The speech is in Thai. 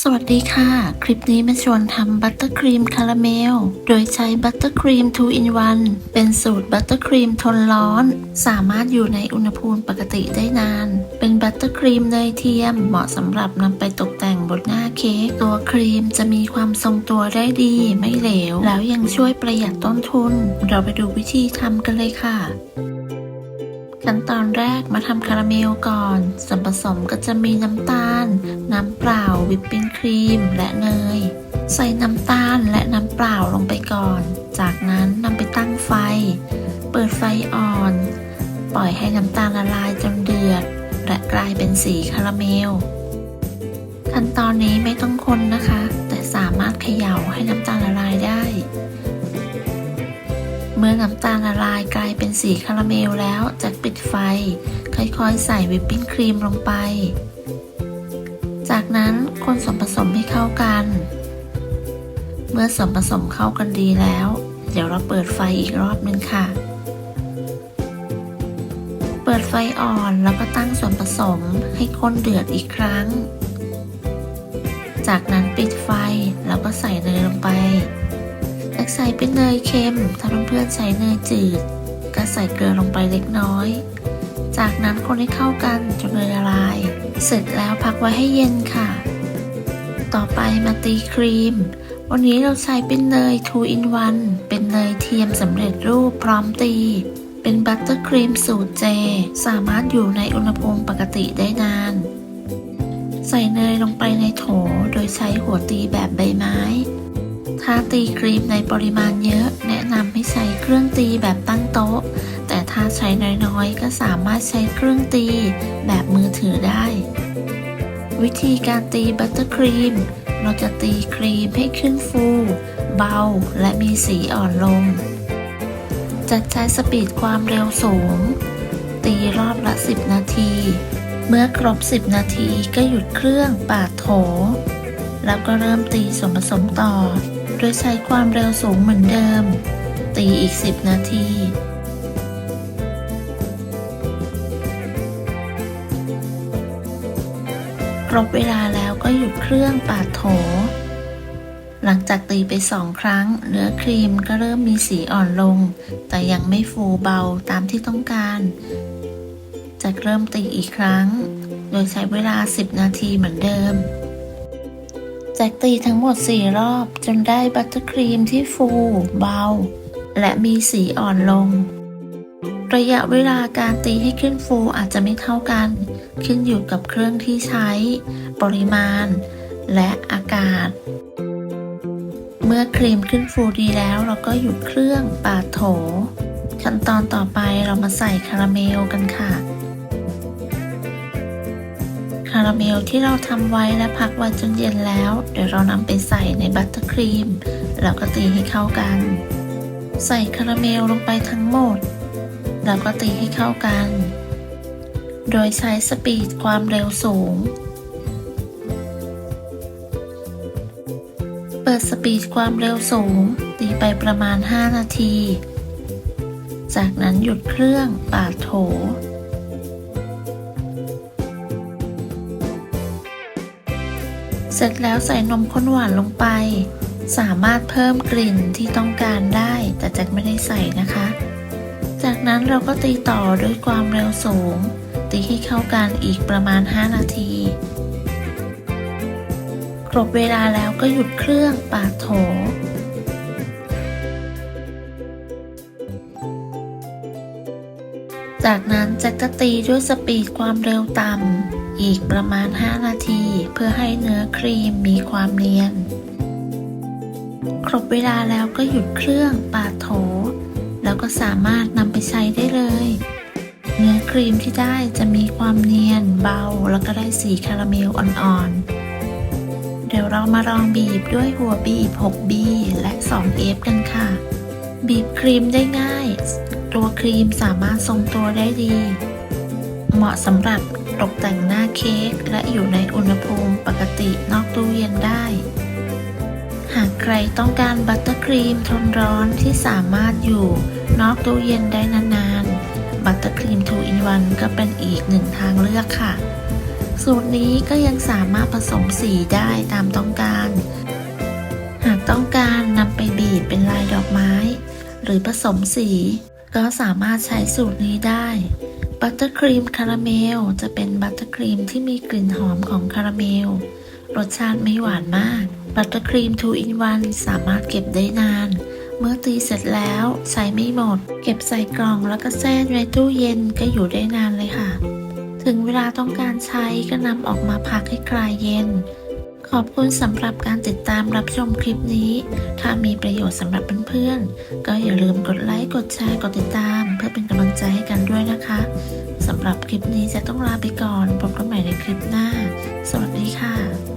สวัสดีค่ะ คลิปนี้มาชวนทำบัตเตอร์ครีมคาราเมลโดยใช้บัตเตอร์ครีม 2 in 1 เป็นสูตรบัตเตอร์ครีมทนร้อนสามารถอยู่ในอุณหภูมิปกติได้นานเป็นบัตเตอร์ครีมเนยเทียมเหมาะสำหรับนำไปตกแต่งบนหน้าเค้กตัวครีมจะมีความทรงตัวได้ดีไม่เหลวแล้วยังช่วยประหยัดต้นทุนเราไปดูวิธีทำกันเลยค่ะขั้นตอนแรกมาทำคาราเมลก่อนส่วนผสมก็จะมีน้ำตาลน้ำเปล่าวิปปิ้งครีมและเนยใส่น้ำตาลและน้ำเปล่าลงไปก่อนจากนั้นนำไปตั้งไฟเปิดไฟอ่อนปล่อยให้น้ำตาลละลายจนเดือดและกลายเป็นสีคาราเมลขั้นตอนนี้ไม่ต้องคนนะคะแต่สามารถเขย่าให้น้ำตาลละลายได้เมื่อน้ำตาลละลายกลายเป็นสีคาราเมลแล้วจะปิดไฟค่อยๆใส่วิปปิ้งครีมลงไปจากนั้นคนส่วนผสมให้เข้ากันเมื่อส่วนผสมเข้ากันดีแล้วเดี๋ยวเราเปิดไฟอีกรอบนึงค่ะเปิดไฟอ่อนแล้วก็ตั้งส่วนผสมให้ข้นเดือดอีกครั้งจากนั้นปิดไฟแล้วก็ใส่เนยลงไปใส่เป็นเนยเค็มถ้าเพื่อนๆใช้เนยจืดก็ใส่เกลือลงไปเล็กน้อยจากนั้นคนให้เข้ากันจนเนยละลายเสร็จแล้วพักไว้ให้เย็นค่ะต่อไปมาตีครีมวันนี้เราใช้เป็นเนย 2 in 1 เป็นเนยเทียมสำเร็จรูปพร้อมตีเป็นบัตเตอร์ครีมสูตรเจสามารถอยู่ในอุณหภูมิปกติได้นานใส่เนยลงไปในโถโดยใช้หัวตีแบบใบไม้ถ้าตีครีมในปริมาณเยอะแนะนำให้ใช้เครื่องตีแบบตั้งโต๊ะแต่ถ้าใช้น้อยๆก็สามารถใช้เครื่องตีแบบมือถือได้วิธีการตีบัตเตอร์ครีมเราจะตีครีมให้ขึ้นฟูเบาและมีสีอ่อนลงจะใช้สปีดความเร็วสูงตีรอบละ10 นาทีเมื่อครบ10 นาทีก็หยุดเครื่องปาดโถแล้วก็เริ่มตีส่วนผสมต่อโดยใช้ความเร็วสูงเหมือนเดิมตีอีก10 นาทีครบเวลาแล้วก็หยุดเครื่องปาดโถหลังจากตีไป2 ครั้งเนื้อครีมก็เริ่มมีสีอ่อนลงแต่ยังไม่ฟูเบาตามที่ต้องการจะเริ่มตีอีกครั้งโดยใช้เวลา10 นาทีเหมือนเดิมแจ็คตีทั้งหมด4 รอบจนได้บัตเตอร์ครีมที่ฟูเบาและมีสีอ่อนลงระยะเวลาการตีให้ขึ้นฟูอาจจะไม่เท่ากันขึ้นอยู่กับเครื่องที่ใช้ปริมาณและอากาศเมื่อครีมขึ้นฟูดีแล้วเราก็หยุดเครื่องปาดโถขั้นตอนต่อไปเรามาใส่คาราเมลกันค่ะคาราเมลที่เราทำไว้และพักไว้จนเย็นแล้วเดี๋ยวเรานำไปใส่ในบัตเตอร์ครีมแล้วก็ตีให้เข้ากันใส่คาราเมลลงไปทั้งหมดแล้วก็ตีให้เข้ากันโดยใช้สปีดความเร็วสูงเปิดสปีดความเร็วสูงตีไปประมาณ5 นาทีจากนั้นหยุดเครื่องปาดโถเสร็จแล้วใส่นมข้นหวานลงไปสามารถเพิ่มกลิ่นที่ต้องการได้แต่แจ็คไม่ได้ใส่นะคะจากนั้นเราก็ตีต่อด้วยความเร็วสูงตีให้เข้ากันอีกประมาณ5 นาทีครบเวลาแล้วก็หยุดเครื่องปาดโถจากนั้นแจ็คจะตีด้วยสปีดความเร็วต่ำอีกประมาณ5 นาทีเพื่อให้เนื้อครีมมีความเนียนครบเวลาแล้วก็หยุดเครื่องปาดโถแล้วก็สามารถนำไปใช้ได้เลยเนื้อครีมที่ได้จะมีความเนียนเบาแล้วก็ได้สีคาราเมลอ่อนๆเดี๋ยวเรามาลองบีบด้วยหัวบีบ 6B และ 2F กันค่ะบีบครีมได้ง่ายตัวครีมสามารถทรงตัวได้ดีเหมาะสำหรับตกแต่งหน้าเค้กและอยู่ในอุณหภูมิปกตินอกตู้เย็นได้หากใครต้องการบัตเตอร์ครีมทนร้อนที่สามารถอยู่นอกตู้เย็นได้นานๆบัตเตอร์ครีม 2 in 1 ก็เป็นอีก1 ทางเลือกค่ะ สูตรนี้ก็ยังสามารถผสมสีได้ตามต้องการ หากต้องการนำไปบีบเป็นลายดอกไม้ หรือผสมสี ก็สามารถใช้สูตรนี้ได้ บัตเตอร์ครีมคาราเมลจะเป็นบัตเตอร์ครีมที่มีกลิ่นหอมของคาราเมล รสชาติไม่หวานมาก บัตเตอร์ครีม 2 in 1 สามารถเก็บได้นาน เมื่อตีเสร็จแล้วใช้ไม่หมด เก็บใส่กล่องแล้วก็แช่ไว้ตู้เย็นก็อยู่ได้นานเลยค่ะ ถึงเวลาต้องการใช้ก็นำออกมาพักให้คลายเย็น ขอบคุณสำหรับการติดตามรับชมคลิปนี้ ถ้ามีประโยชน์สำหรับเพื่อนๆ ก็อย่าลืมกดไลค์ กดแชร์ กดติดตาม เพื่อเป็นกำลังใจให้กันด้วยนะคะสำหรับคลิปนี้จะต้องลาไปก่อน พบกันใหม่ในคลิปหน้า สวัสดีค่ะ